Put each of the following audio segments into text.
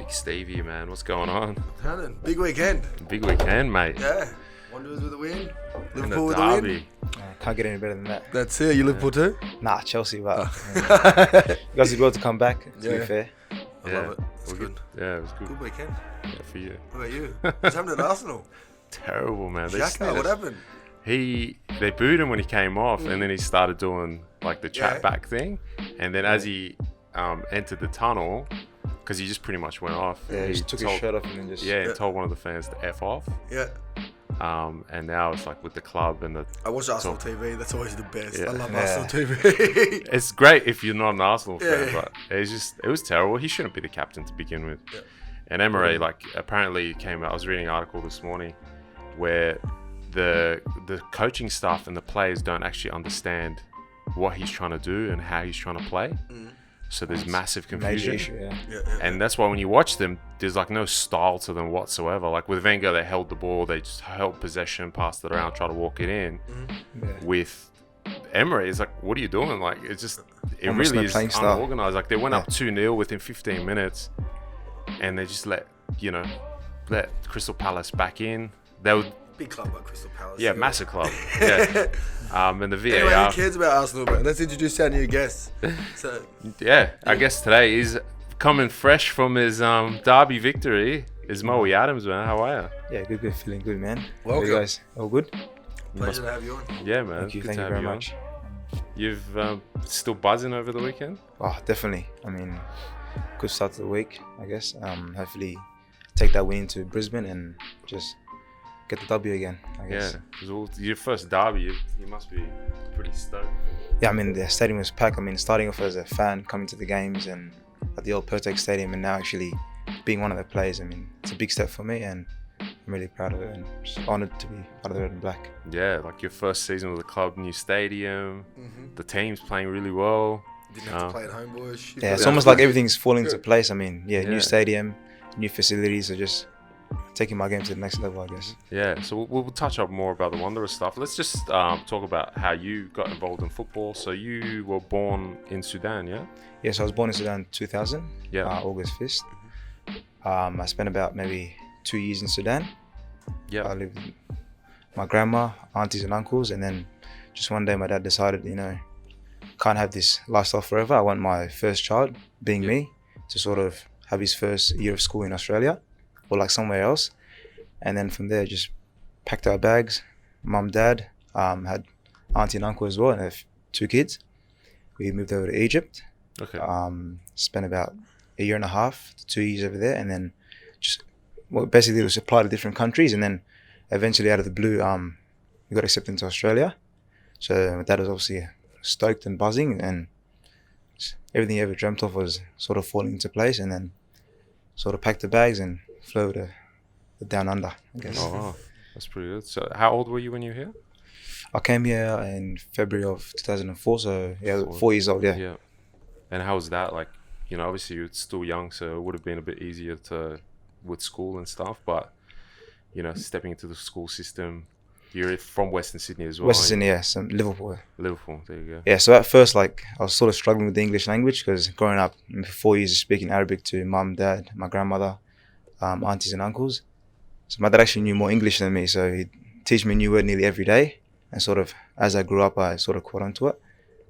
Big Stevie, man. What's going on? Big weekend. Big weekend, mate. Yeah. Wanderers with a win. And Liverpool the with a win. derby. Can't get any better than that. That's it. You Liverpool too? Nah, Chelsea, but you guys did well to come back, to be fair. I love it. It's We're good. Yeah, it was good. Good weekend. Yeah, for you. What about you? What's happening at Arsenal? Terrible, man. They Xhaka, what happened? They booed him when he came off, and then he started doing like the chat back thing, and then as he entered the tunnel, because he just pretty much went off. Yeah, he just took his shirt off and then just... and told one of the fans to F off. Yeah. And now it's like with the club and the... I watch Arsenal TV. That's always the best. Yeah. I love Arsenal TV. It's great if you're not an Arsenal fan, Yeah. but it was terrible. He shouldn't be the captain to begin with. Yeah. And Emery, like, apparently came out. I was reading an article this morning where the coaching staff and the players don't actually understand what he's trying to do and how he's trying to play. So there's massive confusion. Major issue, yeah. And that's why when you watch them, there's like no style to them whatsoever. Like with Wenger, they held the ball, they just held possession, passed it around, tried to walk it in. Yeah. With Emery, it's like, what are you doing? Like, it Almost really no is playing style. unorganized. Like they went up 2-0 within 15 minutes, and they just let Crystal Palace back in. They would. Big club like Crystal Palace. Yeah, massive club. Yeah. And the VAR. Anyway, who cares about Arsenal, man? Let's introduce our new guest. So, I guess today is coming fresh from his derby victory is Mohamed Adams, man. How are you? Yeah, good, feeling good, man. Welcome. How you guys? All good? pleasure to have you on. Yeah, man. Thank you Good to have very you on. much. You've still buzzing over the weekend? Oh, definitely. I mean, good start to the week, I guess. Hopefully take that win into Brisbane and just get the W again, I guess. Yeah, because your first derby, you must be pretty stoked. Yeah, I mean, the stadium was packed. I mean, starting off as a fan, coming to the games and at the old Pertex Stadium, and now actually being one of the players, I mean, it's a big step for me, and I'm really proud of it and just honoured to be part of the Red and Black. Yeah, like your first season with the club, new stadium, the team's playing really well. Didn't have to play at home, boys. Yeah, it's almost like everything's falling into place. I mean, new stadium, new facilities, so just taking my game to the next level, I guess. Yeah, so we'll touch up more about the Wanderers stuff. Let's just talk about how you got involved in football. So you were born in Sudan, yeah? Yeah, so I was born in Sudan 2000, August 5th. I spent about maybe 2 years in Sudan. Yeah. I lived with my grandma, aunties and uncles, and then just one day my dad decided, can't have this lifestyle forever. I want my first child, being me, to sort of have his first year of school in Australia or like somewhere else. And then from there, just packed our bags. Mum, dad, had auntie and uncle as well, and I have 2 kids. We moved over to Egypt. Okay. Spent about a year and a half to 2 years over there, and then just basically was applied to different countries, and then eventually out of the blue, we got accepted into Australia. So my dad was obviously stoked and buzzing, and everything he ever dreamt of was sort of falling into place, and then sort of packed the bags and flew over to the down under, I guess. Oh, wow. That's pretty good. So how old were you when you were here? I came here in February of 2004, so 4 years old, Yeah. And how was that? Like, obviously you're still young, so it would have been a bit easier with school and stuff, but, stepping into the school system, you're from Western Sydney as well. Western Sydney, yeah, so Liverpool. Liverpool, there you go. Yeah, so at first, I was sort of struggling with the English language because growing up, for 4 years, speaking Arabic to mum, dad, my grandmother, aunties and uncles. So my dad actually knew more English than me, so he'd teach me a new word nearly every day. And sort of, as I grew up, I sort of caught onto it.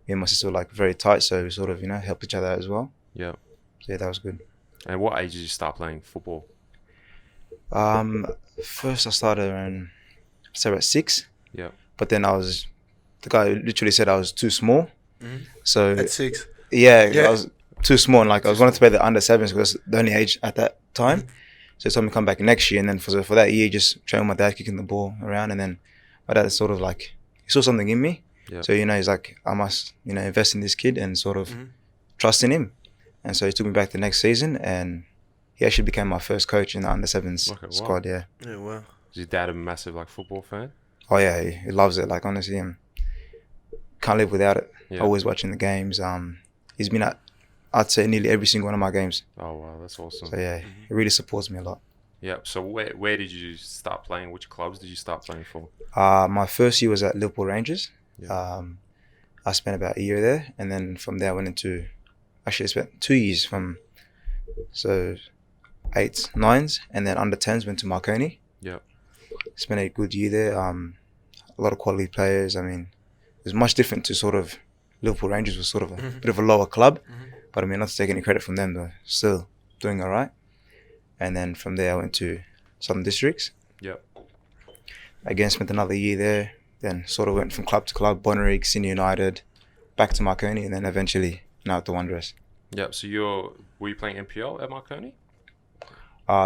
Me and my sister were very tight, so we sort of, helped each other out as well. Yeah. So yeah, that was good. And what age did you start playing football? First I started around, about 6. Yeah. But then the guy literally said I was too small. So At 6? Yeah, I was too small, and I was wanting to play the under 7s because the only age at that time. So he told me to come back next year, and then for that year, just train with my dad, kicking the ball around, and then my dad sort of he saw something in me. Yeah. So he's like, I must invest in this kid and sort of trust in him. And so he took me back the next season, and he actually became my first coach in the under 7s squad. Yeah. Yeah, wow. Is your dad a massive football fan? Oh yeah, he loves it. Honestly, can't live without it. Yeah. Always watching the games. He's been at, I'd say, nearly every single one of my games. Oh wow, that's awesome. So yeah, he really supports me a lot. Yeah. So where did you start playing? Which clubs did you start playing for? My first year was at Liverpool Rangers. Yeah. I spent about a year there, and then from there I went into, actually I spent 2 years 8s, 9s, and then under 10s went to Marconi. Yeah. Spent a good year there. A lot of quality players. I mean, it was much different to sort of Liverpool Rangers was sort of a bit of a lower club, but I mean, not to take any credit from them, they're still doing all right. And then from there, I went to Southern Districts. Yep. Again, spent another year there. Then sort of went from club to club, Bonnyrigg, Sydney United, back to Marconi, and then eventually now at the Wanderers. Yep. So were you playing NPL at Marconi?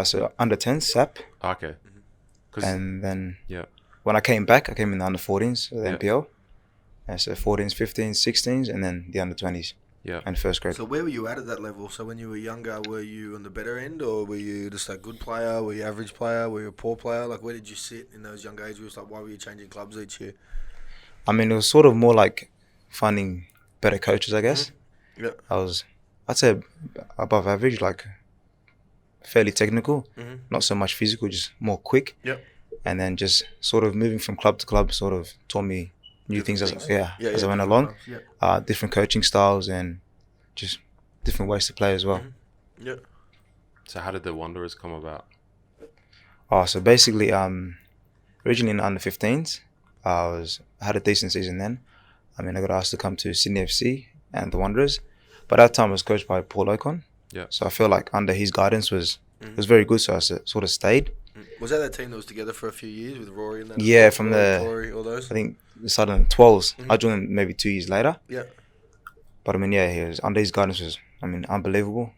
So under 10, SAP. Okay. And then yeah, when I came back, I came in the under 14s, so the Yeah. NPL. And so 14s, 15s, 16s, and then the under 20s. Yeah. And first grade. So where were you at that level? So when you were younger, were you on the better end, or were you just a good player? Were you average player? Were you a poor player? Like, where did you sit in those young age groups? Like, why were you changing clubs each year? I mean, it was sort of more like finding better coaches, I guess. Yeah. I'd say above average, like fairly technical, not so much physical, just more quick. Yep. And then just sort of moving from club to club sort of taught me new Different things things. as I went along. Yeah. Different coaching styles and just different ways to play as well. Yeah. So how did the Wanderers come about? So basically, originally in the under 15s, I had a decent season then. I mean, I got asked to come to Sydney FC and the Wanderers, but at that time I was coached by Paul Ocon. Yeah. So I feel like under his guidance was very good. So I sort of stayed. Was that team that was together for a few years with Rory and that? Yeah, as well? from Rory, all those. I think it started in the 12s. I joined maybe 2 years later. Yeah. But I mean, yeah, he was under his guidance was, I mean, unbelievable.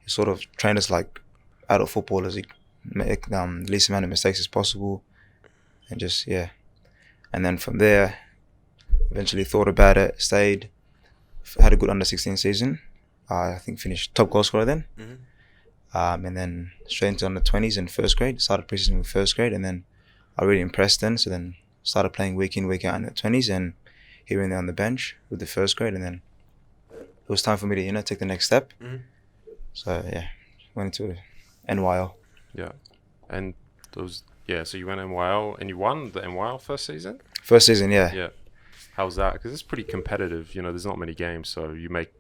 He sort of trained us like adult footballers. He make the least amount of mistakes as possible, and just And then from there, eventually thought about it, stayed, had a good under 16 season. I think finished top goal scorer then. And then straight into under 20s in first grade. Started preseason with first grade, and then I really impressed then. So then started playing week in, week out in the 20s, and here and there on the bench with the first grade. And then it was time for me to take the next step. So went into NYL. Yeah. And those so you went NYL and you won the NYL first season? First season, yeah. Yeah. How's that? Because it's pretty competitive. There's not many games, so you make,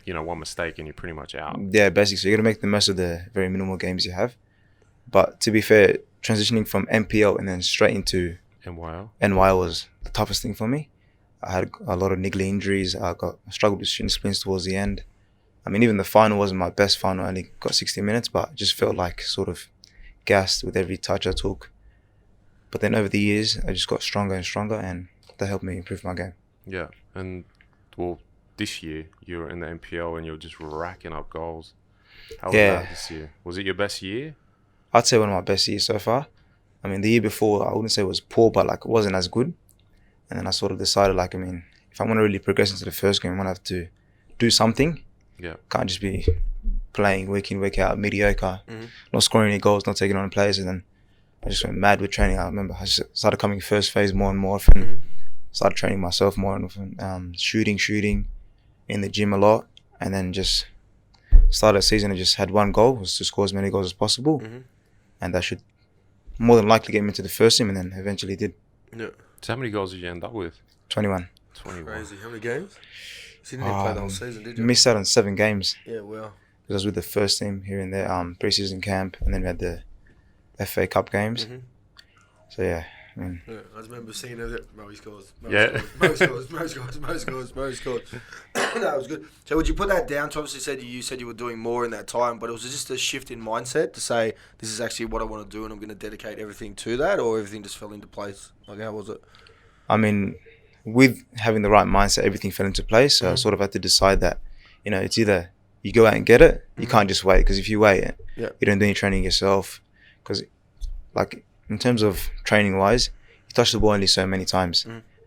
one mistake and you're pretty much out. Yeah, basically. So you got to make the most of the very minimal games you have. But to be fair, transitioning from NPL and then straight into NYL was the toughest thing for me. I had a lot of niggly injuries. I struggled with shin splints towards the end. I mean, even the final wasn't my best final. I only got 60 minutes, but I just felt like sort of gassed with every touch I took. But then over the years, I just got stronger and stronger, and that helped me improve my game. Yeah. And, well, this year, you were in the NPL and you were just racking up goals. How was that this year? Was it your best year? I'd say one of my best years so far. I mean, the year before, I wouldn't say it was poor, but like it wasn't as good. And then I sort of decided, like, I mean, if I'm going to really progress into the first game, I'm going to have to do something. Yeah. Can't just be playing week in, week out, mediocre, not scoring any goals, not taking on players. And then I just went mad with training. I remember I just started coming first phase more and more often. Started training myself more and often, shooting in the gym a lot. And then just started the season and just had one goal, was to score as many goals as possible. And that should more than likely get me into the first team, and then eventually did. Yeah. So how many goals did you end up with? 21. 21. Crazy. How many games? So you didn't even play the whole season, did you? Missed out on 7 games. Yeah, well. Because I was with the first team here and there, pre-season camp, and then we had the FA Cup games. So yeah, I mean. Yeah, I just remember seeing it. Mo scores. Mo scores. That was good. So would you put that down to, obviously you said you were doing more in that time, but it was just a shift in mindset to say, this is actually what I want to do and I'm going to dedicate everything to that, or everything just fell into place? Like, how was it? I mean, with having the right mindset, everything fell into place. So I sort of had to decide that, it's either you go out and get it, you can't just wait, because if you wait, you don't do any training yourself. Because, like, in terms of training-wise, you touch the ball only so many times.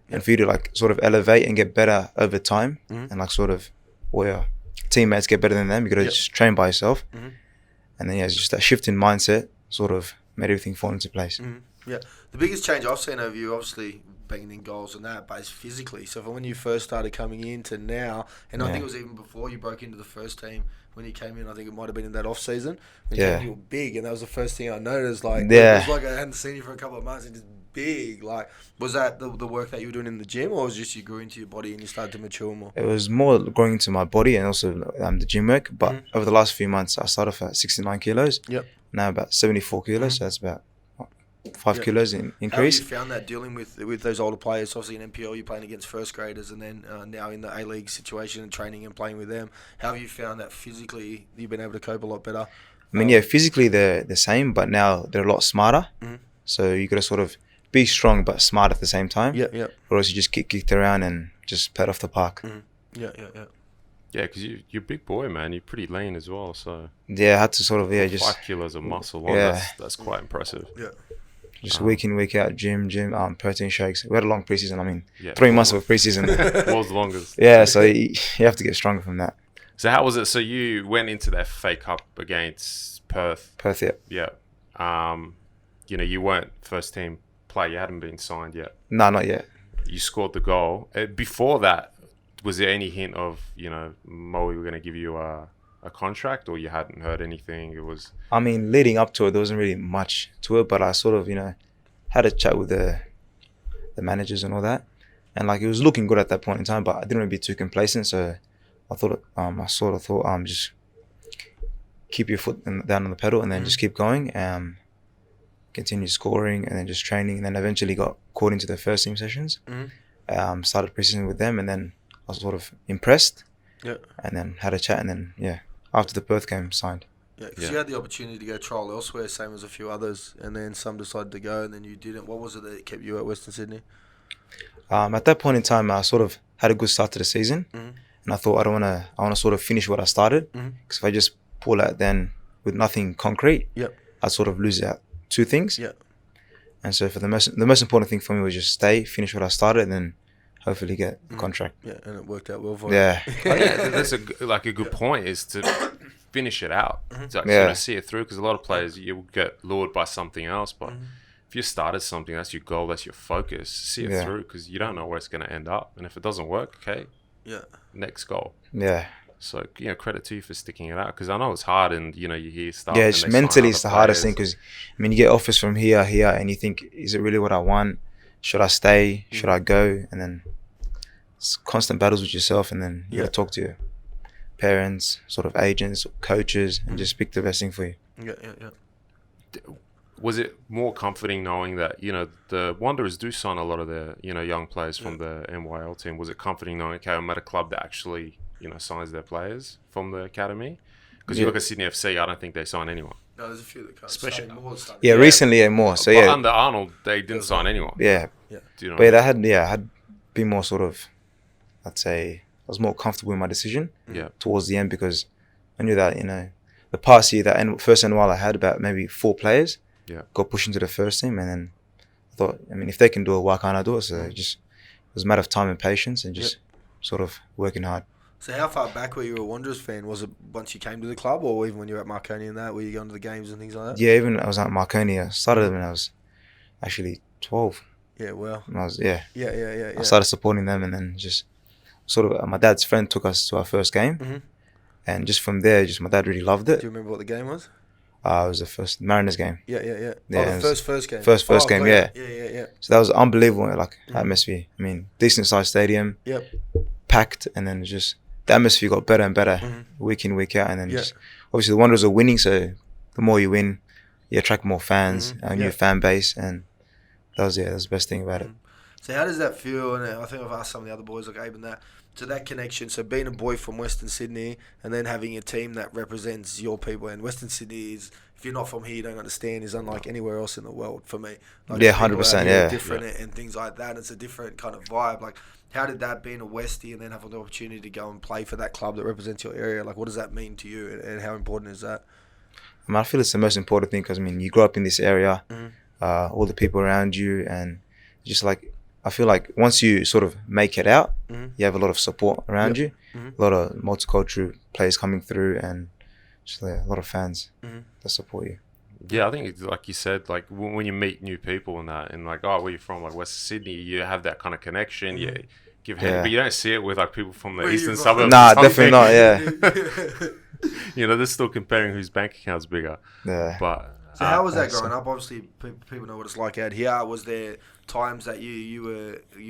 And for you to, like, sort of elevate and get better over time, and, like, sort of, or your teammates get better than them, you got to just train by yourself. And then, it's just that shift in mindset sort of made everything fall into place. Yeah. The biggest change I've seen over you, obviously banging in goals and that, but it's physically. So from when you first started coming in to now, and I think it was even before you broke into the first team when you came in. I think it might have been in that off season. When you came in, you were big, and that was the first thing I noticed. Like, it was like I hadn't seen you for a couple of months, and just big. Like, was that the work that you were doing in the gym, or was it just you grew into your body and you started to mature more? It was more growing into my body and also the gym work. But over the last few months, I started off at 69 kilos. Yep. Now about 74 kilos, so that's about 5 kilos in increase. How have you found that dealing with those older players? Obviously in NPL, you're playing against first graders, and then now in the A-League situation and training and playing with them. How have you found that physically you've been able to cope a lot better? I mean, physically they're the same, but now they're a lot smarter. So you got to sort of be strong but smart at the same time. Yeah. Or else you just get kicked around and just pet off the park. Yeah. Yeah, because you're a big boy, man. You're pretty lean as well, so... Yeah, I had to sort of, just... 5 kilos of muscle, that's quite impressive. Yeah. Just week in, week out, gym, protein shakes. We had a long preseason. I mean, 3 months of preseason. What was the longest? Yeah, so you have to get stronger from that. So how was it? So you went into that FA Cup against Perth. Perth, yeah. Yeah. You weren't first team player. You hadn't been signed yet. No, not yet. You scored the goal. Before that, was there any hint of, Mo, we were going to give you a contract, or you hadn't heard anything? It was... I mean, leading up to it, there wasn't really much to it, but I sort of, had a chat with the managers and all that. And, it was looking good at that point in time, but I didn't want to be too complacent, so I thought, just keep your foot down on the pedal and then just keep going, continue scoring and then just training, and then eventually got called into the first team sessions. Started preseason with them, and then I was sort of impressed. Yeah. And then had a chat, and then, after the Perth game, signed. Yeah, because you had the opportunity to go trial elsewhere, same as a few others, and then some decided to go, and then you didn't. What was it that kept you at Western Sydney? At that point in time, I sort of had a good start to the season, and I thought I want to sort of finish what I started, because if I just pull out then with nothing concrete, I'd sort of lose out 2 things. Yeah. And so for the most important thing for me was just stay, finish what I started, and then hopefully get a contract. Yeah, and it worked out well for you. Yeah. That's a good point, is to finish it out. To sort of see it through, because a lot of players, you get lured by something else, but if you started something, that's your goal, that's your focus. See it through, because you don't know where it's going to end up. And if it doesn't work, okay, next goal. Yeah. So, credit to you for sticking it out, because I know it's hard, and, you hear stuff. Yeah, just mentally it's the hardest thing, because, you get offers from here, and you think, is it really what I want? Should I stay? Should I go? And then it's constant battles with yourself, and then you got to talk to your parents, sort of agents, coaches, and just pick the best thing for you. Yeah. Was it more comforting knowing that, the Wanderers do sign a lot of their, young players from the NYL team? Was it comforting knowing, okay, I'm at a club that actually, signs their players from the academy? Because you look at Sydney FC, I don't think they sign anyone. No, there's a few that can't. Especially recently more. So but under Arnold, they didn't sign anyone. Yeah. Do you know? But I had been more sort of, I'd say, I was more comfortable in my decision. Towards the end, because I knew that the past year that first NYL I had about maybe 4 players. Got pushed into the first team, and then I thought, if they can do it, why can't I do it? So it was a matter of time and patience, and just sort of working hard. So how far back were you a Wanderers fan? Was it once you came to the club, or even when you were at Marconi and that, were you going to the games and things like that? Yeah, even I was at Marconi. I started when I was actually 12. Yeah, well. And I was, Yeah. I started supporting them, and then just sort of my dad's friend took us to our first game. And just from there, my dad really loved it. Do you remember what the game was? It was the first Mariners game. Yeah. Yeah, the first game. First game, yeah. Yeah. So that was unbelievable, atmosphere. I mean, decent sized stadium. Yep. Packed, and then just the atmosphere got better and better week in, week out, and then just obviously the Wanderers are winning, so the more you win, you attract more fans, a new fan base, and that was the best thing about it. So how does that feel? And I think I've asked some of the other boys like Abe and that. So that connection, so being a boy from Western Sydney and then having a team that represents your people, and Western Sydney is, if you're not from here, you don't understand, is unlike anywhere else in the world for me. 100%, yeah. Different and things like that. It's a different kind of vibe. How did that, being a Westie and then having the opportunity to go and play for that club that represents your area, what does that mean to you, and how important is that? I feel it's the most important thing, because you grow up in this area, all the people around you, and just I feel like once you sort of make it out, you have a lot of support around you, a lot of multicultural players coming through, and just a lot of fans that support you. Yeah, I think it's like you said, like when you meet new people and that, and like, oh, where you from? Like West Sydney, you have that kind of connection. Yeah, give hand, Yeah. but you don't see it with like people from the Where eastern you from? suburbs. Nah, or something. definitely not. Yeah. You know, they're still comparing whose bank account's bigger. Yeah. But So how was that so- growing up? Obviously, people know what it's like out here. Was there times that you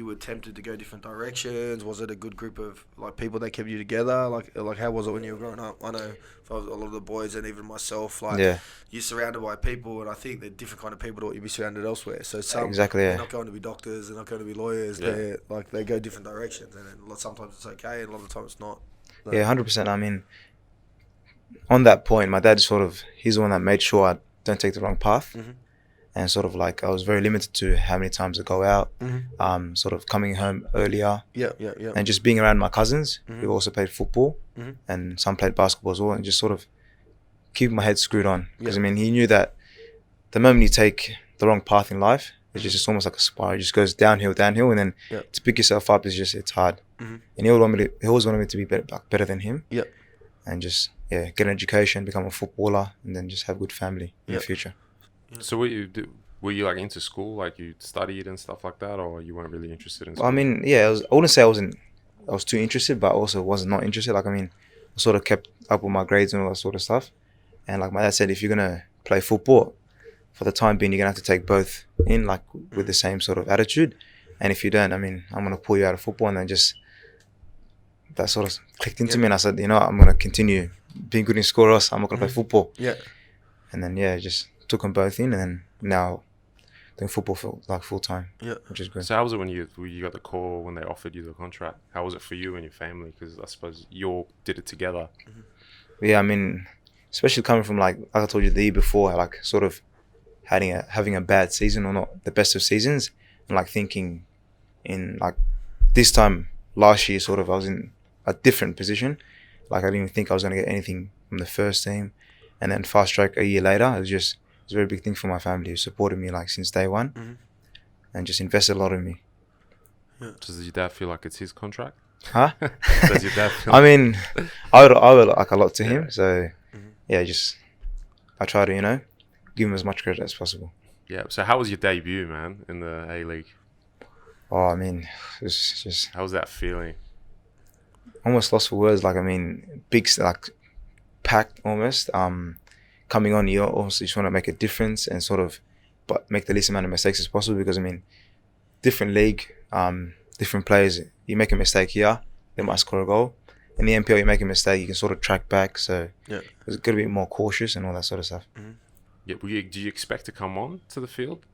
were tempted to go different directions? Was it a good group of like people that kept you together? Like how was it when you were growing up? I know for a lot of the boys and even myself, like Yeah. you're surrounded by people, and I think they're different kind of people to what you'd be surrounded elsewhere. So some Exactly, they're yeah. not going to be doctors, they're not going to be lawyers. Yeah. They're like they go different directions, and then sometimes it's okay, and a lot of the time it's not. Yeah, 100%. I mean, on that point, my dad he's the one that made sure I don't take the wrong path. Mhm. And sort of like I was very limited to how many times I go out, Mhm. sort of coming home earlier Yeah. and just being around my cousins Mhm. who also played football Mhm. and some played basketball as well, and just sort of keeping my head screwed on. Because Yeah. I mean, he knew that the moment you take the wrong path in life, it's just almost like a spiral. It just goes downhill, and then Yeah. to pick yourself up it's hard. Mhm. And he always wanted me to be better than him. Yeah. And just get an education, become a footballer, and then just have a good family in Yeah. the future. so were you like into school, like you studied and stuff like that, or you weren't really interested in school? I mean, yeah, I wouldn't say I was too interested, but also wasn't not interested. Like, I mean, I sort of kept up with my grades and all that sort of stuff. And like my dad said, if you're going to play football, for the time being, you're going to have to take both in, like with the same sort of attitude. And if you don't, I mean, I'm going to pull you out of football. And then just that sort of clicked into me. And I said, you know, I'm going to continue being good in school, or else I'm not going to play football. Yeah. And then, yeah, just took them both in. And then now doing football for like full time, Yeah. which is good. So how was it when you got the call when they offered you the contract? How was it for you and your family? Because I suppose you all did it together. Yeah, I mean, especially coming from like I told you the year before, like sort of having a bad season or not the best of seasons, and like thinking in like this time last year, sort of I was in a different position. Like I didn't even think I was going to get anything from the first team, and then fast track a year later, it was a very big thing for my family who supported me like since day one, and just invested a lot in me. Does your dad feel like it's his contract? Huh? Does your dad feel I mean, I would like a lot to him, so yeah, just I try to give him as much credit as possible. Yeah. So how was your debut, man, in the A-League? Oh, I mean, it's just How was that feeling? almost lost for words. Like, I mean, big, like, packed almost. Coming on, you also just want to make a difference and sort of, but make the least amount of mistakes as possible, because I mean, different league, different players. You make a mistake here, they might score a goal. In the NPL, you make a mistake, you can sort of track back. So it's got to be more cautious and all that sort of stuff. Yeah. Do you expect to come on to the field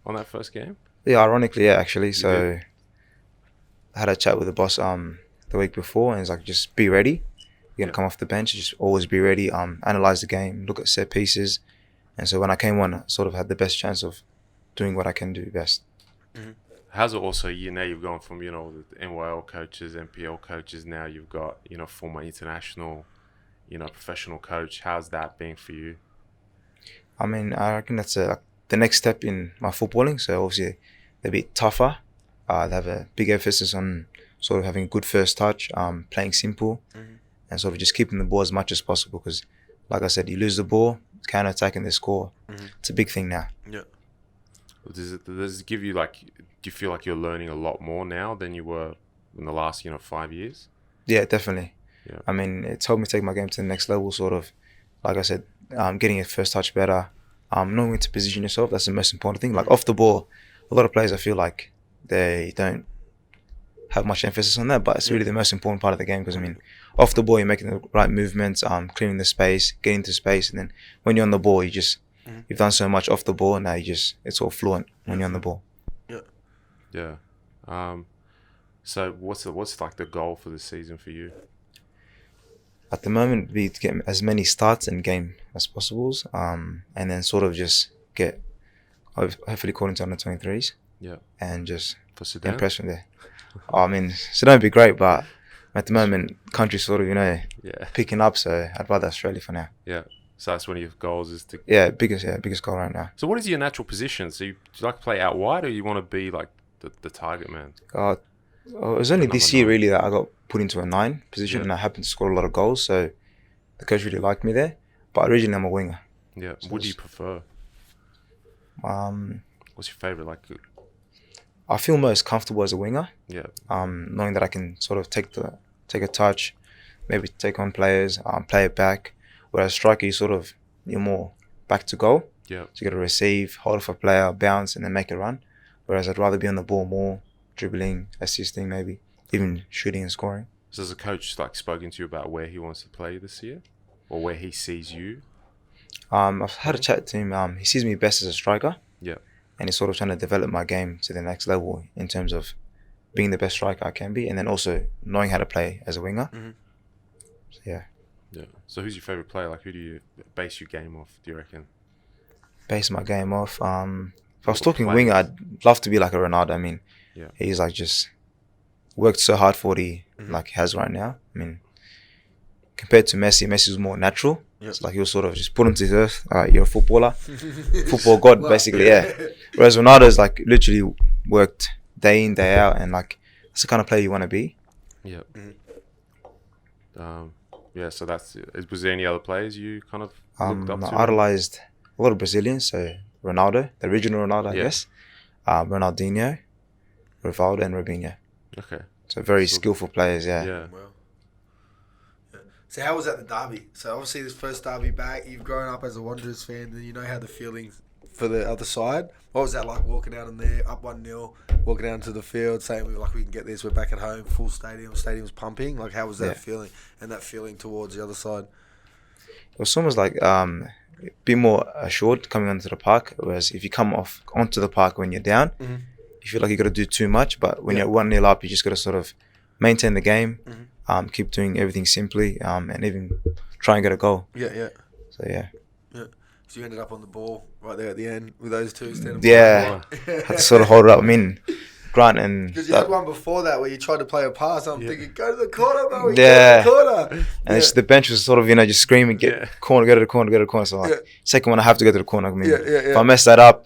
on that first game? Yeah, ironically, yeah, actually. So did? I had a chat with the boss the week before, and he's like, just be ready. You're gonna come off the bench, just always be ready. Analyze the game, look at set pieces, and so when I came on, I sort of had the best chance of doing what I can do best. How's it also, now you've gone from, the NYL coaches, NPL coaches, now you've got, former international, professional coach. How's that been for you? I mean, I reckon that's the next step in my footballing. So obviously, they're a bit tougher. They have a big emphasis on sort of having a good first touch, playing simple, and sort of just keeping the ball as much as possible. Because, like I said, you lose the ball, counter attack, and they score. It's a big thing now. Yeah. Does it give you, like, do you feel like you're learning a lot more now than you were in the last, 5 years? Yeah, definitely. Yeah. I mean, it's helped me take my game to the next level, sort of. Like I said, getting a first touch better, knowing when to position yourself, that's the most important thing. Like off the ball, a lot of players, I feel like they don't have much emphasis on that, but it's really the most important part of the game, because I mean, off the ball, you're making the right movements, clearing the space, getting to space, and then when you're on the ball, you've done so much off the ball, and now it's all fluent when you're on the ball. Yeah. So what's like the goal for the season for you? At the moment, be to get as many starts in game as possible, and then sort of just get hopefully called into under 23s. Yeah. And just For Sudan? impress from there. I mean, Sudan would be great, but at the moment, country's sort of Yeah. picking up, so I'd rather Australia for now. Yeah. So that's one of your goals is to. Biggest goal right now. So what is your natural position? So do you like to play out wide, or you want to be like the target man? It was only this Number year 9. really that I got put into a 9 position, Yeah. and I happened to score a lot of goals, so the coach really liked me there. But originally I'm a winger. Yeah. So What do you prefer? Um, What's your favorite? Like, I feel most comfortable as a winger. yeah, Knowing that I can sort of take a touch, maybe take on players, play it back. Whereas striker, you're more back to goal. yeah. So you got to receive, hold off a player, bounce, and then make a run. Whereas I'd rather be on the ball more, dribbling, assisting, maybe even shooting and scoring. So has the coach like spoken to you about where he wants to play this year, or where he sees you? I've had a chat to him. He sees me best as a striker. Yeah. And he's sort of trying to develop my game to the next level in terms of being the best striker I can be, and then also knowing how to play as a winger. Mm-hmm. So, yeah. Yeah. So who's your favorite player? Like, who do you base your game off? Do you reckon? Base my game off. If I was What talking players? winger, I'd love to be like a Ronaldo. I mean, Yeah. he's like just worked so hard for what he Mm-hmm. like has right now. I mean, compared to Messi, Messi was more natural. Yep. It's like he was sort of just put him to the earth. You're a footballer, football god, basically. Yeah. Whereas Ronaldo's like literally worked day in, day out, and like that's the kind of player you want to be. Yeah. Mhm. Yeah. So was there any other players you kind of looked up I to? idolized a lot of Brazilians, so Ronaldo, the original Ronaldo, I Yeah. guess. Ronaldinho, Rivaldo, and Robinho. Okay. So very So- skillful players, yeah. Yeah. Well, yeah. So how was that the derby? So obviously this first derby back, you've grown up as a Wanderers fan, and you know how the feelings for the other side. What was that like walking out in there, up 1-0, walking out into the field, saying we can get this, we're back at home, full stadium's pumping. Like how was that Yeah. feeling, and that feeling towards the other side? It was almost like a bit more assured coming onto the park, whereas if you come off onto the park when you're down, Mhm. you feel like you got to do too much, but when Yeah. you're 1-0 up, you just got to sort of maintain the game, Mhm. keep doing everything simply, and even try and get a goal. Yeah. So yeah, So you ended up on the ball right there at the end with those two standing. Yeah. had to sort of hold it up. I mean, Grant and Because you had one before that where you tried to play a pass. I'm thinking, go to the corner, bro. Yeah. Go to the corner. and it's the bench was sort of just screaming, get corner, go to the corner, go to the corner. So like Yeah. second one, I have to go to the corner. I mean, Yeah. if I mess that up,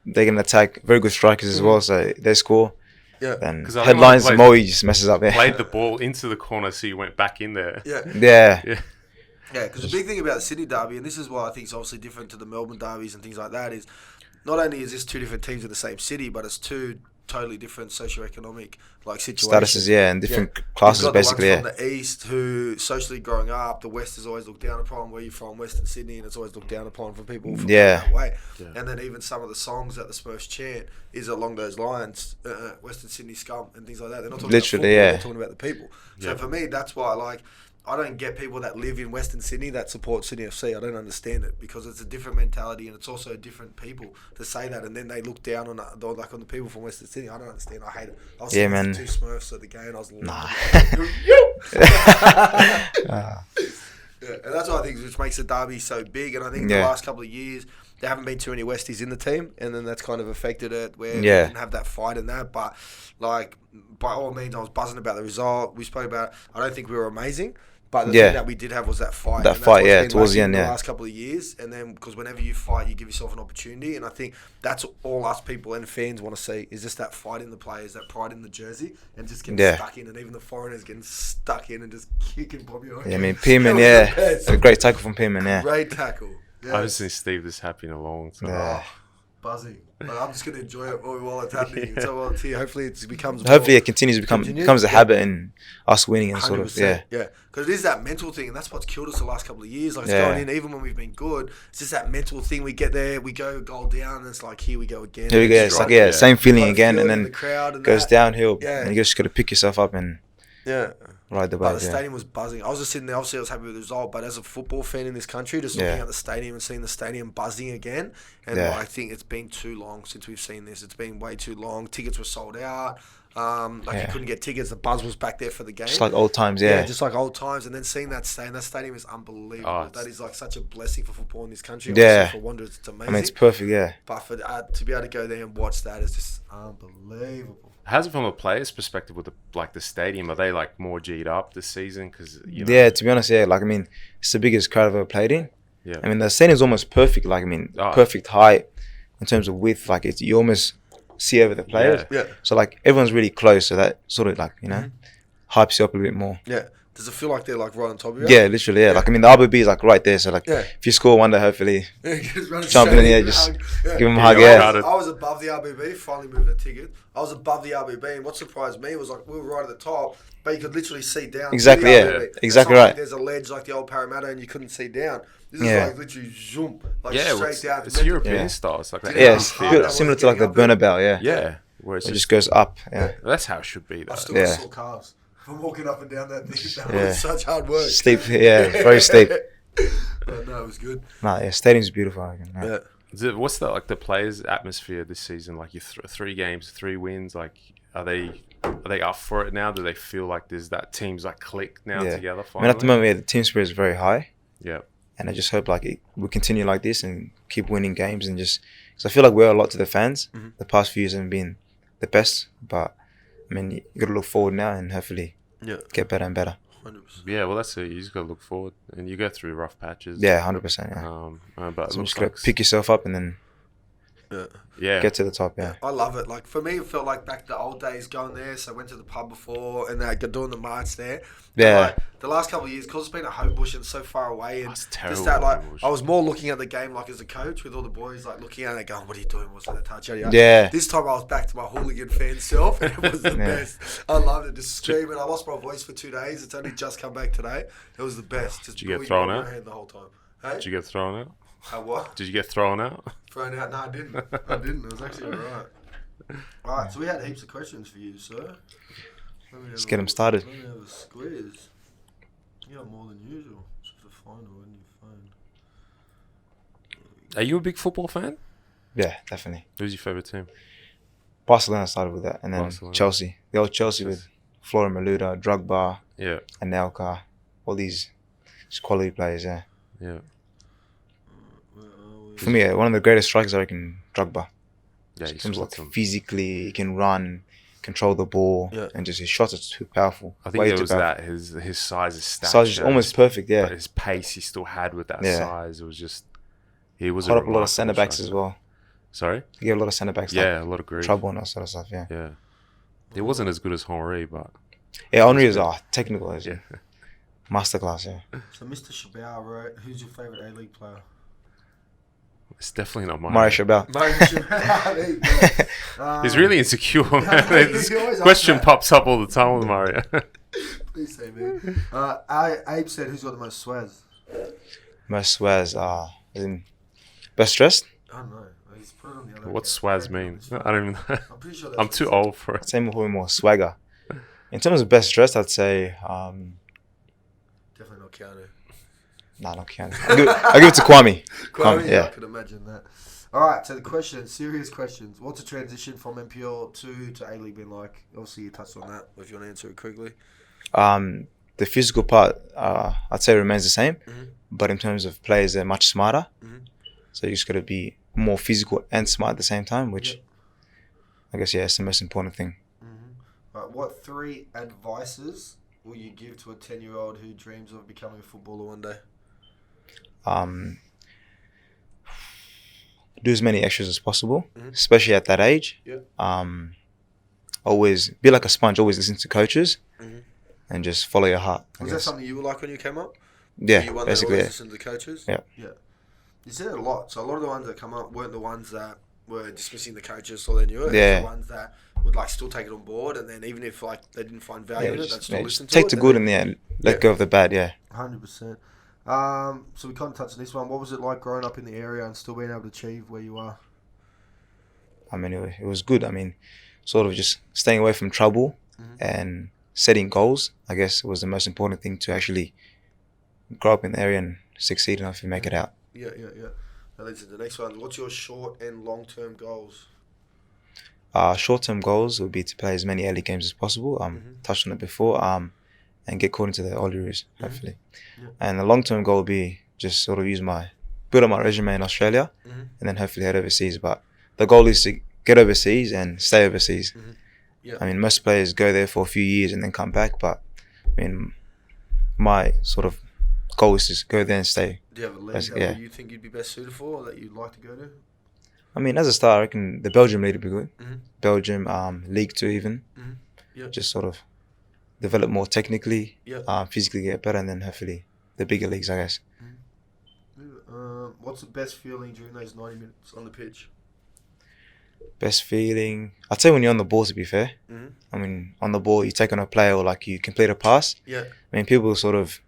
they can attack. Very good strikers as well, so they score. Yeah. Then 'Cause I think headlines, one Moe just messes up. Yeah, Played the ball into the corner, so you went back in there. Yeah. yeah, Yeah. Yeah, because the big thing about the Sydney derby, and this is why I think it's obviously different to the Melbourne derbies and things like that, is not only is this two different teams in the same city, but it's two totally different socioeconomic situations. statuses, yeah, and different You've classes got basically. the Yeah, ones from the east who socially growing up, the west is always looked down upon. Where you're from, Western Sydney, and it's always looked down upon from people from that way. Yeah. And then even some of the songs that the Smurfs chant is along those lines, Western Sydney scum and things like that. They're not talking Literally, about football, yeah. they're talking about the people. So Yeah. for me, that's why I don't get people that live in Western Sydney that support Sydney FC. I don't understand it because it's a different mentality and it's also different people to say that, and then they look down on the people from Western Sydney. I don't understand. I hate it. I was Yeah, seeing man. two Smurfs at the game. And I was yeah, and that's what I think which makes the derby so big. And I think the Yeah. last couple of years there haven't been too many Westies in the team, and then that's kind of affected it where we Yeah. didn't have that fight in that. But like by all means, I was buzzing about the result. We spoke about it. I don't think we were amazing. But the Yeah. thing that we did have was that fight. That and that's fight, what's yeah, been towards the lacking end, in yeah. the last couple of years. And then because whenever you fight, you give yourself an opportunity. And I think that's all us people and fans want to see is just that fight in the players, that pride in the jersey, and just getting Yeah. stuck in. And even the foreigners getting stuck in and just kicking Bobby on. yeah. I mean, Pearman, a great tackle from Pearman, yeah. Great tackle. I Yeah. haven't seen Steve this happy in a long time. Yeah. Buzzing. But I'm just going to enjoy it while it's happening. So while it's here, hopefully it becomes Hopefully, more- it continues to becomes a yeah. habit in us winning and sort of 100%. Yeah, because it is that mental thing, and that's what's killed us the last couple of years. Like, it's Yeah. going in, even when we've been good, it's just that mental thing. We get there, we go goal down, and it's like, here we go again. Here we go. It's Right, like yeah. same feeling Got a again, and feeling in then the crowd and goes that. downhill, Yeah. and you just got to pick yourself up and Yeah. ride the But wave. the Yeah. stadium was buzzing. I was just sitting there. Obviously, I was happy with the result. But as a football fan in this country, just Yeah. looking at the stadium and seeing the stadium buzzing again, and Yeah. I think it's been too long since we've seen this. It's been way too long. Tickets were sold out. You Yeah. couldn't get tickets. The buzz was back there for the game. Just like old times, yeah. just like old times. And then seeing that stadium is unbelievable. Oh, it's- That is like such a blessing for football in this country. Yeah. Obviously for Wanderers, it's amazing. I mean, it's perfect, yeah. but for to be able to go there and watch that is just unbelievable. How's it from a player's perspective with the stadium? Are they like more G'd up this season? Because Yeah, to be honest, yeah. Like, I mean, it's the biggest crowd I've ever played in. yeah, I mean, the stadium's almost perfect. Like, I mean, Oh. perfect height in terms of width. Like, you almost see over the players. Yeah. So, like, everyone's really close. So that sort of, like, hypes you up a bit more. Yeah. Does it feel like they're like right on top of you? Yeah, literally, yeah. Like, I mean, the RBB is like right there. So, like, Yeah. if you score one day, hopefully, Just run jump straight in, yeah, and just hug. Yeah. give him a Yeah, hug, yeah. yeah. I was above the RBB, finally moved the ticket. I was above the RBB, and what surprised me was like we were right at the top, but you could literally see down. Exactly, to the yeah. RBB. It's Exactly not right. Like there's a ledge like the old Parramatta, and you couldn't see down. This Yeah. is like literally zoom, like Yeah, straight down. it's European Yeah. style. It's like Yeah, the Yeah, amphitheatre. it's hard that was similar to like the getting up Bernabeu, yeah. Yeah, where it's It just just goes up, yeah. that's how it should be. Though. I've still got Yeah. sore calves from walking up and down that thing. That Yeah. was such hard work. Steep, yeah, very steep. But no, it was good. Nah, yeah, stadium's beautiful. I reckon, yeah. What's the players' atmosphere this season? Like, you 3 games, 3 wins. Like, are they up for it now? Do they feel like there's that team's like clicked now Yeah. together? I Finally? mean, at the moment, yeah, the team spirit is very high. Yeah. And I just hope like we continue like this and keep winning games and just because I feel like we owe a lot to the fans. Mm-hmm. The past few years haven't been the best, but I mean you got to look forward now and hopefully get better and better. 100%. Yeah, well, that's it. You just got to look forward, and you go through rough patches. Yeah, 100%. Yeah. But it So looks just gotta like pick yourself up and then yeah, get to the top. Yeah. I love it. Like for me, it felt like back the old days going there. So I went to the pub before and like doing the march there. Yeah. But, like, the last couple of years, because it's been at Homebush and so far away, and That's terrible. just that like Homebush. I was more looking at the game like as a coach with all the boys like looking at it, going, "What are you doing? What's that touch?" Yeah. This time I was back to my hooligan fan self, and it was the Yeah. best. I loved it, just screaming. I lost my voice for 2 days. It's only just come back today. It was the best. Just Did you get bullying thrown my out? hand the whole time. Hey, Did you get thrown out? what? Did you get thrown out? Thrown out? No, I didn't. I didn't. It was actually alright. Alright, so we had heaps of questions for you, sir. Let's get 'em started. Let me have a squeeze. You got more than usual. Just have to find it on your phone. Are you a big football fan? Yeah, definitely. Who's your favorite team? Barcelona started with that, and then Barcelona. Chelsea, the old Chelsea with Flora Maluda, Drogba, Yeah, Anelka, all these just quality players. Yeah. yeah. Where are we? For me, one of the greatest strikers I reckon, Drogba. Yeah, He you comes saw like some. physically, he can run, control the ball, Yeah. and just his shots are too powerful. I think Way it too was powerful. that his size, his stature, Size is almost perfect. but Yeah, his pace he still had with that Yeah. size. It was just he was caught up a lot remarkable of centre backs striker. as well. Sorry, He gave a lot of centre backs yeah, a lot of grief. trouble and that sort of stuff. Yeah, Yeah, it wasn't as good as Henri, but yeah. Henri is technical, yeah. masterclass. Yeah, So Mr. Shabao wrote, who's your favourite A-League player? It's definitely not mine. Mario Chabal. Mario Shabao. There you go. He's really insecure, man. He This always asks question that. pops up all the time with Mario. Please say me. Abe said, who's got the most swaz? Most swears as in best dressed. I don't know. He's put it on the other What's account. swaz mean? I don't even know. I'm pretty sure that's I'm what too he said. old for I'd it. say more swagger. In terms of best dressed, I'd say Definitely not Keanu. nah, not Keanu. I'll give it to Kwame. Kwame, yeah. I could imagine that. All right, so the question, serious questions. What's a transition from MPL 2 to A-League been like? Obviously, you touched on that. If you want to answer it quickly. The physical part, I'd say remains the same, Mhm. but in terms of players, they're much smarter. Mhm. So you just got to be more physical and smart at the same time, which Yep. I guess it's the most important thing. All right, what 3 advices will you give to a 10-year-old who dreams of becoming a footballer one day? Do as many extras as possible, Mhm. especially at that age. Yep. Always be like a sponge. Always listen to coaches Mhm. and just follow your heart. I Was that guess. something you were like when you came up? Yeah, You one basically. that Yeah. always listened to the coaches? Yeah. Yeah. You said it a lot. So a lot of the ones that come up weren't the ones that were dismissing the coaches so they knew it. Yeah. The ones that would like still take it on board, and then even if like they didn't find value in it, they'd just, still yeah, listen just to it. take the and good then- and let go of the bad. Yeah. 100%. So we kind of touched on this one. What was it like growing up in the area and still being able to achieve where you are? I mean, it was good. I mean, sort of just staying away from trouble Mhm. and setting goals. I guess was the most important thing to actually grow up in the area and succeed enough to make it out. Yeah. That leads to the next one. What's your short and long-term goals? Short-term goals would be to play as many early games as possible. Touched on it before. And get caught into the Oileries, hopefully. Yeah. And the long-term goal would be just sort of build up my resume in Australia, Mhm. and then hopefully head overseas. But the goal is to get overseas and stay overseas. Yeah. I mean, most players go there for a few years and then come back, but I mean, my sort of goal is to go there and stay. Do you have a league Basically, yeah. that you think you'd be best suited for or that you'd like to go to? I mean, as a start, I reckon the Belgium league would be good. Mhm. Belgium, League 2 even. Mhm. Yeah. Just sort of develop more technically, Yeah. physically get better, and then hopefully the bigger leagues, I guess. What's the best feeling during those 90 minutes on the pitch? Best feeling, I'd say when you're on the ball, to be fair. Mm-hmm. I mean, on the ball, you take on a player or like you complete a pass. Yeah. I mean, people sort of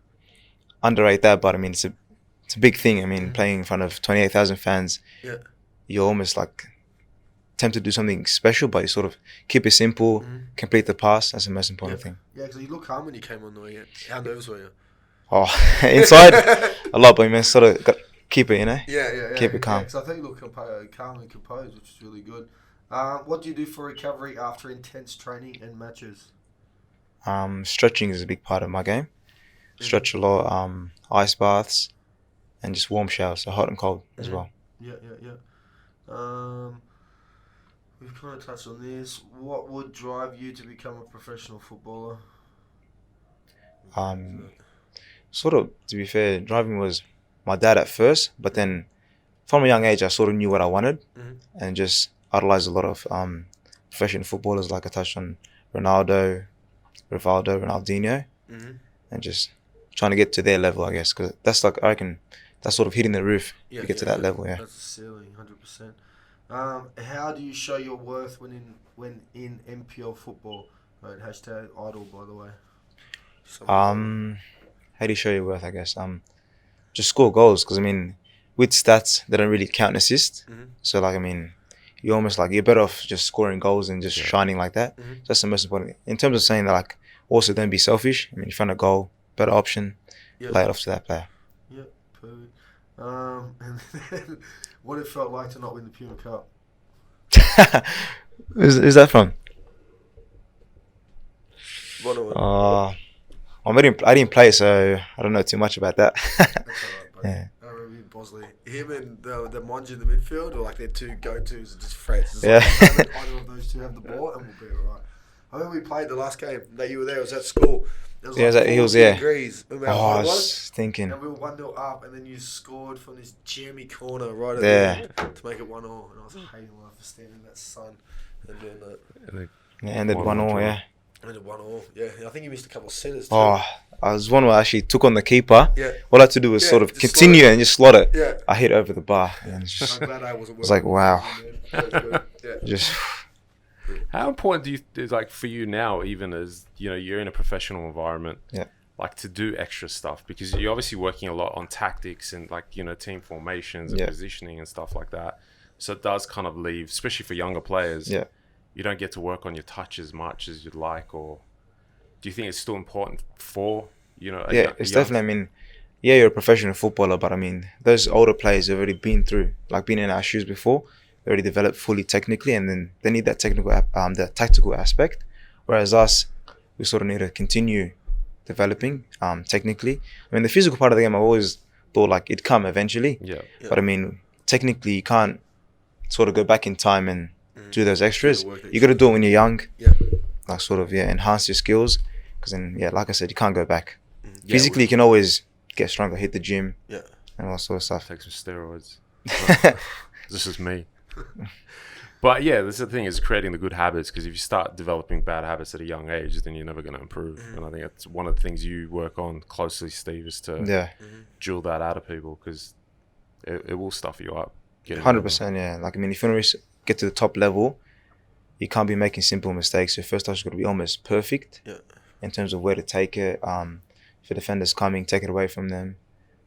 underrate that, but I mean, it's a big thing. I mean, playing in front of 28,000 fans, Yeah. you're almost like tempted to do something special, but you sort of keep it simple, complete the pass. That's the most important thing. Yeah, because you look calm when you came on the way. How nervous were you? Oh, inside a lot, but you man, sort of got keep it, you know. Yeah. Keep it calm. Because I think you look calm and composed, which is really good. What do you do for recovery after intense training and matches? Stretching is a big part of my game. Stretch a lot, ice baths, and just warm showers, so hot and cold as well. Yeah. We've kind of touched on this. What would drive you to become a professional footballer? Sort of, to be fair, driving was my dad at first, but then from a young age, I sort of knew what I wanted and just idolized a lot of professional footballers, like I touched on Ronaldo, Rivaldo, Ronaldinho, and just trying to get to their level, I guess, because that's like, I reckon, that's sort of hitting the roof to get to that level, yeah. That's the ceiling, 100%. How do you show your worth when in MPL football? Right, hashtag idol, by the way. How do you show your worth, I guess? Just score goals, because I mean, with stats, they don't really count assists. So like, I mean, you're almost like, you're better off just scoring goals and just shining like that. That's the most important thing. In terms of saying that, like, also don't be selfish. I mean, if you find a goal, better option, lay it off to that player. Yeah, perfect. And then, what it felt like to not win the Puma Cup? Who's that from? I didn't play, so I don't know too much about that. That's alright, buddy. Yeah. I remember in Bosley, him and the Monge in the midfield, or like their two go-tos are just threats. It's like, either of those two have the ball, and we'll be alright. I remember we played the last game that you were there. It was at school. It was like he was, degrees. Oh, I was thinking. And we were 1-0 up, and then you scored from this jammy corner right at the end to make it 1-0. And I was hating life for standing in that sun and doing that. And it ended 1-1, yeah. Ended 1-1, yeah. I think you missed a couple of sitters too. Oh, I was one where I actually took on the keeper. Yeah. All I had to do was sort of continue and just slot it. Yeah. I hit over the bar. And it's just, I'm glad I wasn't. It was like, wow. That was good. Yeah. Just. How important do you is like for you now, even as you know you're in a professional environment, like to do extra stuff, because you're obviously working a lot on tactics and like team formations and positioning and stuff like that. So it does kind of leave, especially for younger players. Yeah. You don't get to work on your touch as much as you'd like, or do you think it's still important for it's definitely. I mean, you're a professional footballer, but I mean, those older players have already been in our shoes before. They already developed fully technically, and then they need that the tactical aspect. Whereas us, we sort of need to continue developing technically. I mean, the physical part of the game, I've always thought like it'd come eventually. Yeah. But I mean, technically, you can't sort of go back in time and do those extras. You got to do it when you're young. Yeah. Like sort of enhance your skills, because then like I said, you can't go back. Physically, you can always get stronger, hit the gym, and all sort of stuff. Take some steroids. This is me. But this is the thing, is creating the good habits, because if you start developing bad habits at a young age, then you're never going to improve. And I think that's one of the things you work on closely, Steve, is to drill that out of people, because it will stuff you up. 100%, yeah. Like, I mean, if you want to get to the top level, you can't be making simple mistakes. Your first touch has got to be almost perfect in terms of where to take it. If a defender's coming, take it away from them.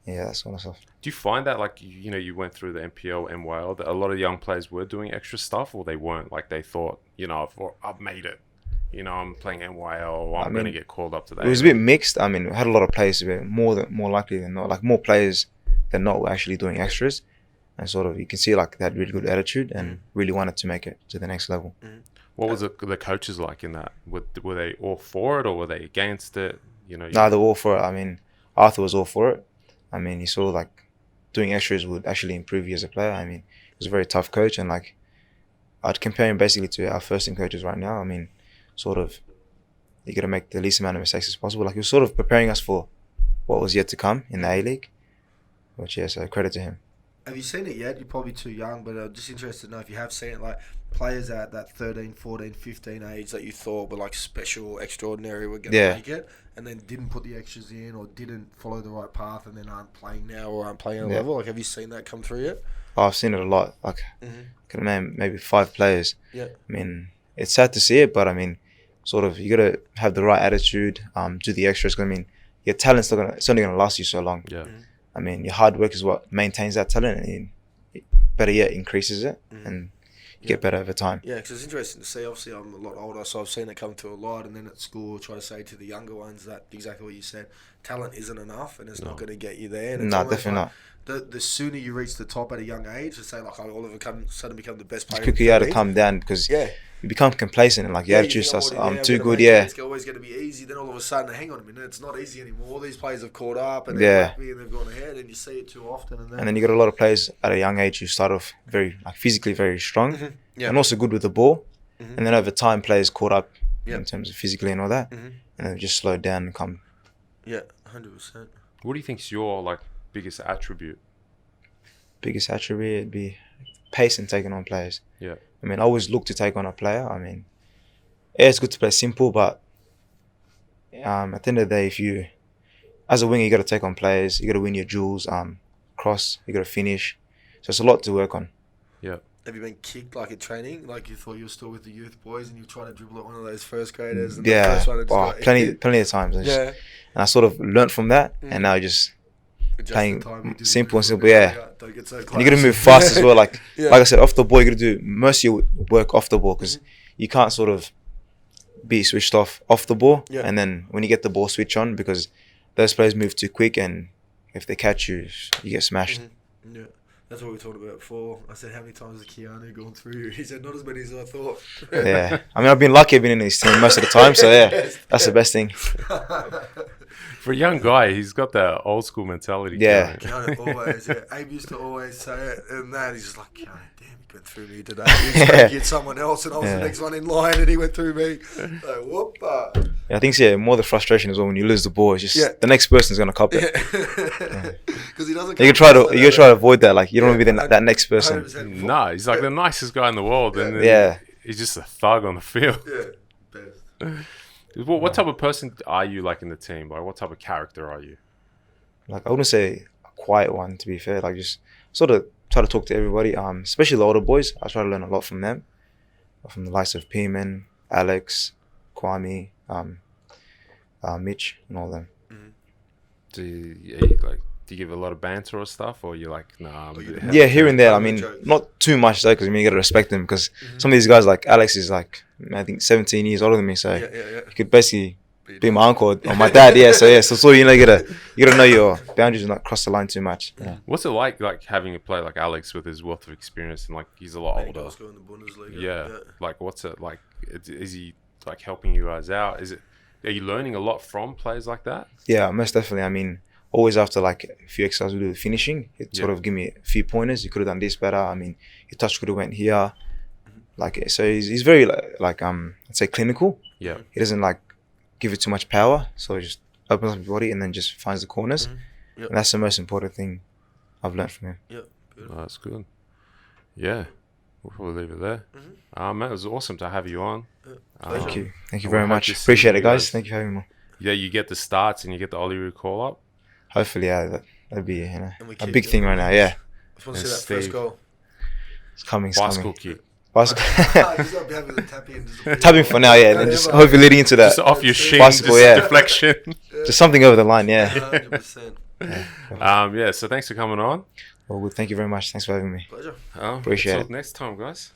Yeah, that sort of stuff. Do you find that, like, you went through the NPL, NYL, that a lot of young players were doing extra stuff, or they weren't? Like, they thought, I've made it. I'm playing NYL, I'm going to get called up to that. It was a bit mixed. I mean, we had a lot of players who were more likely than not. Like, more players than not were actually doing extras. And sort of, you can see, like, they had really good attitude and really wanted to make it to the next level. What was the coaches like in that? Were they all for it, or were they against it? No, they were all for it. I mean, Arthur was all for it. I mean, he saw like doing extras would actually improve you as a player. I mean, he was a very tough coach, and like I'd compare him basically to our first team coaches right now. I mean, sort of, you got to make the least amount of mistakes as possible. Like, he was sort of preparing us for what was yet to come in the A-League, which so credit to him. Have you seen it yet? You're probably too young, but I'm just interested to know if you have seen it. Like players at that 13, 14, 15 age that you thought were like special, extraordinary, were going to make it, and then didn't put the extras in or didn't follow the right path, and then aren't playing now or aren't playing at a level. Like, have you seen that come through yet? Oh, I've seen it a lot. Like, I can name maybe 5 players. Yeah. I mean, it's sad to see it, but I mean, sort of, you got to have the right attitude, do the extras. 'Cause, I mean, your talent's it's only going to last you so long. Yeah. I mean, your hard work is what maintains that talent, and better yet, increases it, and you get better over time. Yeah, because it's interesting to see. Obviously, I'm a lot older, so I've seen it come through a lot. And then at school, try to say to the younger ones that exactly what you said: talent isn't enough, and it's not going to get you there. And No, definitely not. The sooner you reach the top at a young age, to say like, I all of a sudden become the best player. It's quicker you have to come down because you become complacent and like your attitude starts. I'm too good. It's always going to be easy. Then all of a sudden, hang on a minute, it's not easy anymore. All these players have caught up and they've gone ahead, and you see it too often. And then you got a lot of players at a young age who start off very like physically very strong and also good with the ball, and then over time players caught up in terms of physically and all that, and then just slowed down and come. Yeah, 100%. What do you think is your like biggest attribute? Biggest attribute would be pace and taking on players. Yeah. I mean, I always look to take on a player. I mean, it's good to play simple, but at the end of the day, if you, as a winger, you got to take on players. You got to win your duels, cross. You got to finish. So it's a lot to work on. Yeah. Have you been kicked like at training? Like you thought you were still with the youth boys and you were trying to dribble at one of those first graders? And the first one plenty of times. And I sort of learnt from that, and now just playing simple. Don't get so close. And you got to move fast as well. Like I said, off the ball, you got to do most of your work off the ball because you can't sort of be switched off the ball. Yeah. And then when you get the ball, switch on because those players move too quick, and if they catch you, you get smashed. Yeah. That's what we talked about before. I said, how many times has Keanu gone through you? He said, not as many as I thought. Yeah. I mean, I've been lucky. I've been in his team most of the time. So, that's the best thing. For a young guy, he's got that old school mentality. Yeah. Keanu always, Abe used to always say it. And that, he's just like, Keanu, damn, he went through me today. He was trying to get someone else, and I was the next one in line, and he went through me. Like, whoop. I think more the frustration as well when you lose the ball. It's just the next person's going to cop it. Because he doesn't. You can try to avoid that. Like, you don't want to be that next person. No, he's like the nicest guy in the world. And then he's just a thug on the field. Yeah, best. What type of person are you like in the team? Like, what type of character are you? Like, I wouldn't say a quiet one, to be fair. Like, just sort of try to talk to everybody, especially the older boys. I try to learn a lot from them, from the likes of Peeman, Alex, Kwame, Mitch, and all them. Do you give a lot of banter or stuff, or you're like, nah? Yeah, here and there. I mean, not too much though, because you got to respect them. Because some of these guys, like Alex, is like I think 17 years older than me, so you could basically be my uncle or my dad. So you gotta know your boundaries and not cross the line too much. Yeah. What's it like having a player like Alex with his wealth of experience and like he's a lot older? In the Bundesliga. Yeah. Like, what's it like? Is he like helping you guys out? Are you learning a lot from players like that? Yeah, most definitely. I mean, always after like a few exercises we do with finishing, he'd sort of give me a few pointers. You could have done this better. I mean, your touch could have went here. Like, so he's very like I'd say clinical. Yeah. He doesn't like give it too much power, so he just opens up his body and then just finds the corners. And that's the most important thing I've learned from him. Yeah. Oh, that's good. Yeah. We'll probably leave it there. Man, it was awesome to have you on. Thank you very much. Appreciate it, guys. Thank you for having me. Yeah, you get the starts and you get the Olyrood call up. Hopefully, that'd be a big thing right now. Yeah. I just want to see that first goal. It's coming. Bicycle kick. Tapping for now, and then just hopefully leading into that. Just off your shin, bicycle, deflection. Just something over the line, 100%. So thanks for coming on. Well, good. Thank you very much. Thanks for having me. Pleasure. Appreciate it. Next time, guys.